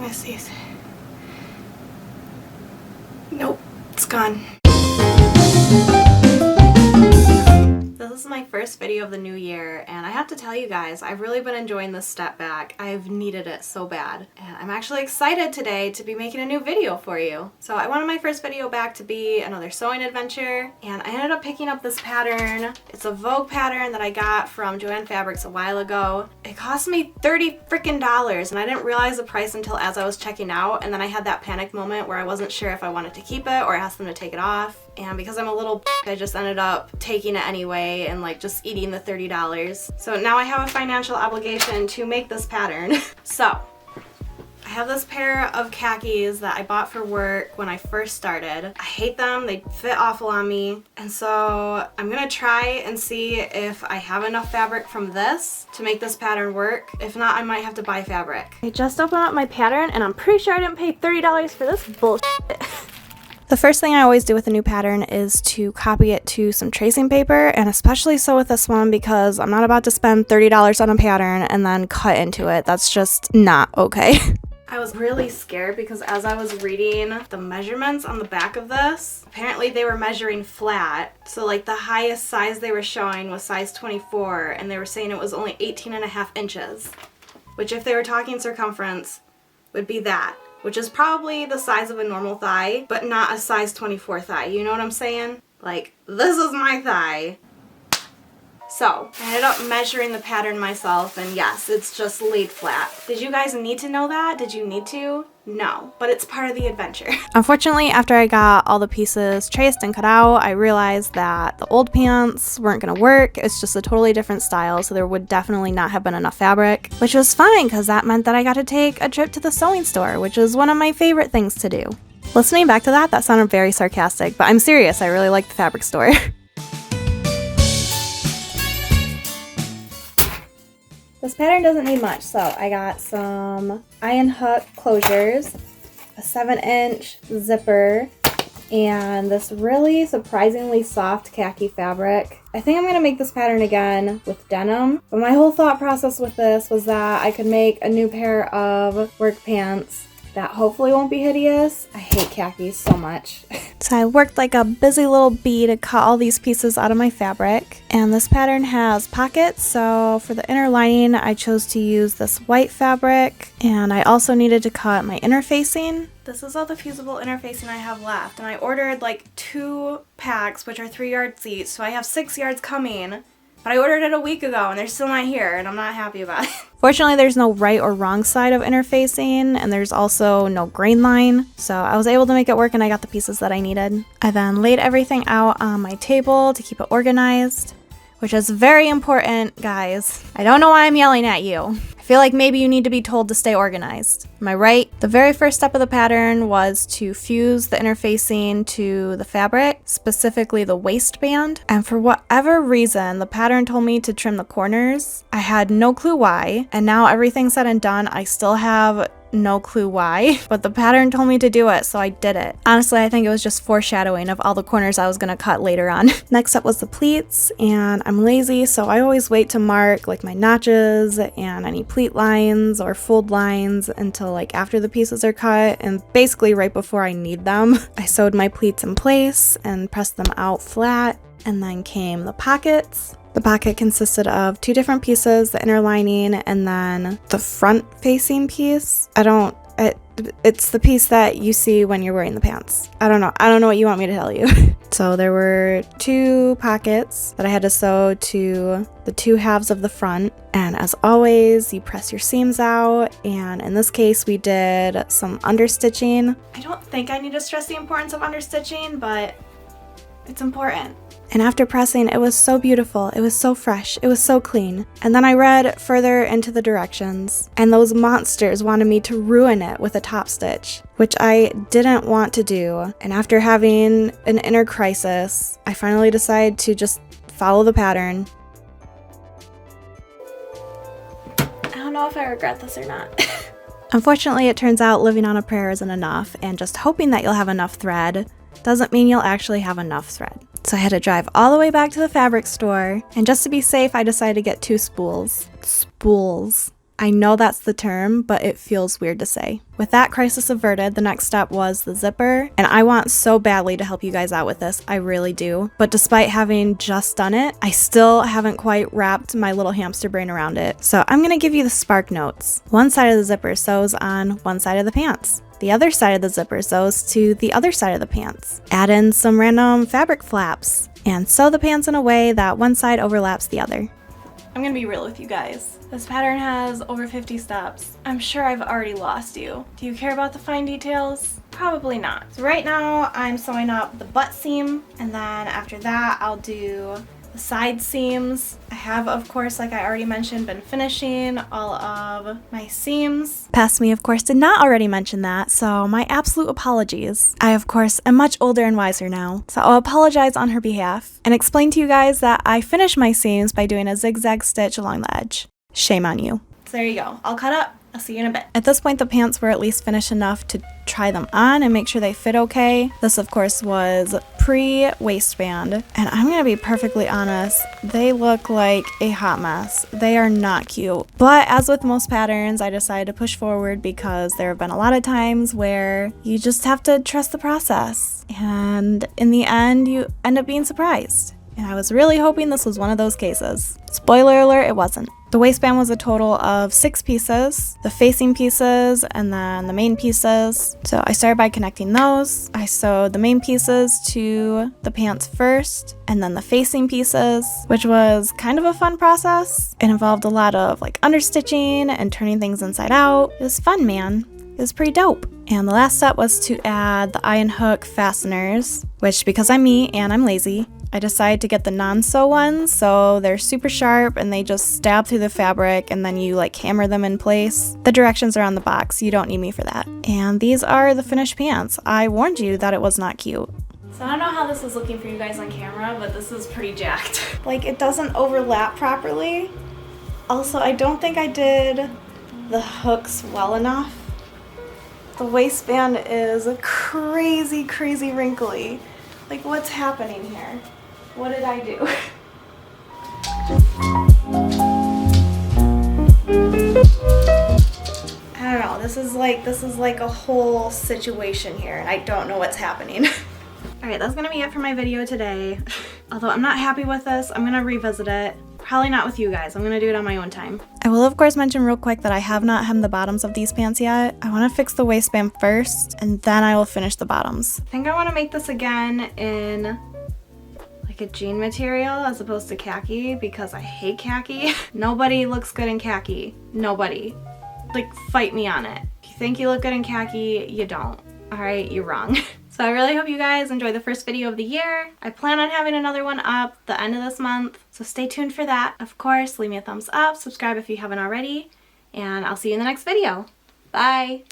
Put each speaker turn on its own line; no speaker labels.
miss these. Nope, it's gone. This is my first video of the new year, and I have to tell you guys, I've really been enjoying this step back. I've needed it so bad, and I'm actually excited today to be making a new video for you. So I wanted my first video back to be another sewing adventure, and I ended up picking up this pattern. It's a Vogue pattern that I got from Joann Fabrics a while ago. It cost me $30 freaking, and I didn't realize the price until as I was checking out, and then I had that panic moment where I wasn't sure if I wanted to keep it or ask them to take it off. And because I'm a little I just ended up taking it anyway and like just eating the $30. So now I have a financial obligation to make this pattern. So I have this pair of khakis that I bought for work when I first started. I hate them, they fit awful on me. And so I'm gonna try and see if I have enough fabric from this to make this pattern work. If not, I might have to buy fabric. I just opened up my pattern and I'm pretty sure I didn't pay $30 for this bullshit. The first thing I always do with a new pattern is to copy it to some tracing paper, and especially so with this one because I'm not about to spend $30 on a pattern and then cut into it. That's just not okay. I was really scared because as I was reading the measurements on the back of this, apparently they were measuring flat. So like the highest size they were showing was size 24, and they were saying it was only 18.5 inches, which if they were talking circumference would be that. Which is probably the size of a normal thigh, but not a size 24 thigh. You know what I'm saying? Like, this is my thigh. So, I ended up measuring the pattern myself, and yes, it's just laid flat. Did you guys need to know that? Did you need to? No, but it's part of the adventure. Unfortunately, after I got all the pieces traced and cut out, I realized that the old pants weren't gonna work. It's just a totally different style, so there would definitely not have been enough fabric, which was fine because that meant that I got to take a trip to the sewing store, which is one of my favorite things to do. Listening back to that sounded very sarcastic, but I'm serious, I really like the fabric store. This pattern doesn't need much, so I got some iron hook closures, a 7-inch zipper, and this really surprisingly soft khaki fabric. I think I'm going to make this pattern again with denim, but my whole thought process with this was that I could make a new pair of work pants that hopefully won't be hideous. I hate khakis so much. So I worked like a busy little bee to cut all these pieces out of my fabric. And this pattern has pockets, so for the inner lining I chose to use this white fabric. And I also needed to cut my interfacing. This is all the fusible interfacing I have left. And I ordered like 2 packs, which are 3 yards each, so I have 6 yards coming. But I ordered it a week ago and they're still not here, and I'm not happy about it. Fortunately, there's no right or wrong side of interfacing, and there's also no grain line, so I was able to make it work and I got the pieces that I needed. I then laid everything out on my table to keep it organized, which is very important, guys. I don't know why I'm yelling at you. I feel like maybe you need to be told to stay organized. Am I right? The very first step of the pattern was to fuse the interfacing to the fabric, specifically the waistband. And for whatever reason, the pattern told me to trim the corners. I had no clue why, and now everything said and done, I still have no clue why, but the pattern told me to do it, so I did it. Honestly, I think it was just foreshadowing of all the corners I was gonna cut later on. Next up was the pleats, and I'm lazy, so I always wait to mark like my notches and any pleat lines or fold lines until like after the pieces are cut, and basically right before I need them. I sewed my pleats in place and pressed them out flat, and then came the pockets. The pocket consisted of 2 different pieces, the inner lining and then the front facing piece. It's the piece that you see when you're wearing the pants. I don't know what you want me to tell you. So there were 2 pockets that I had to sew to the 2 halves of the front. And as always, you press your seams out. And in this case, we did some understitching. I don't think I need to stress the importance of understitching, but it's important. And after pressing, it was so beautiful, it was so fresh, it was so clean. And then I read further into the directions, and those monsters wanted me to ruin it with a top stitch, which I didn't want to do. And after having an inner crisis, I finally decided to just follow the pattern. I don't know if I regret this or not. Unfortunately, it turns out living on a prayer isn't enough, and just hoping that you'll have enough thread doesn't mean you'll actually have enough thread. So I had to drive all the way back to the fabric store, and just to be safe, I decided to get 2 spools. Spools. I know that's the term, but it feels weird to say. With that crisis averted, the next step was the zipper, and I want so badly to help you guys out with this, I really do. But despite having just done it, I still haven't quite wrapped my little hamster brain around it. So I'm gonna give you the spark notes. One side of the zipper sews on one side of the pants. The other side of the zipper sews to the other side of the pants. Add in some random fabric flaps, and sew the pants in a way that one side overlaps the other. I'm gonna be real with you guys. This pattern has over 50 steps. I'm sure I've already lost you. Do you care about the fine details? Probably not. So right now I'm sewing up the butt seam, and then after that I'll do the side seams. I have, of course, like I already mentioned, been finishing all of my seams. Past me, of course, did not already mention that, so my absolute apologies. I, of course, am much older and wiser now, so I'll apologize on her behalf and explain to you guys that I finish my seams by doing a zigzag stitch along the edge. Shame on you. So there you go. I'll cut up. I'll see you in a bit. At this point, the pants were at least finished enough to try them on and make sure they fit okay. This, of course, was pre-waistband, and I'm gonna be perfectly honest, they look like a hot mess. They are not cute. But as with most patterns, I decided to push forward because there have been a lot of times where you just have to trust the process. And in the end, you end up being surprised. And I was really hoping this was one of those cases. Spoiler alert, it wasn't. The waistband was a total of 6 pieces, the facing pieces, and then the main pieces. So I started by connecting those. I sewed the main pieces to the pants first, and then the facing pieces, which was kind of a fun process. It involved a lot of like understitching and turning things inside out. It was fun, man. It was pretty dope. And the last step was to add the eye and hook fasteners, which, because I'm me and I'm lazy, I decided to get the non-sew ones, so they're super sharp and they just stab through the fabric and then you like hammer them in place. The directions are on the box, you don't need me for that. And these are the finished pants. I warned you that it was not cute. So I don't know how this is looking for you guys on camera, but this is pretty jacked. Like, it doesn't overlap properly. Also, I don't think I did the hooks well enough. The waistband is crazy, crazy wrinkly. Like, what's happening here? What did I do? I don't know. This is like a whole situation here, and I don't know what's happening. Alright, that's gonna be it for my video today. Although I'm not happy with this, I'm gonna revisit it. Probably not with you guys. I'm gonna do it on my own time. I will, of course, mention real quick that I have not hemmed the bottoms of these pants yet. I want to fix the waistband first, and then I will finish the bottoms. I think I want to make this again in like a jean material as opposed to khaki, because I hate khaki. Nobody looks good in khaki. Nobody. Like, fight me on it. If you think you look good in khaki, you don't. Alright, you're wrong. So I really hope you guys enjoy the first video of the year. I plan on having another one up the end of this month, so stay tuned for that. Of course, leave me a thumbs up, subscribe if you haven't already, and I'll see you in the next video. Bye!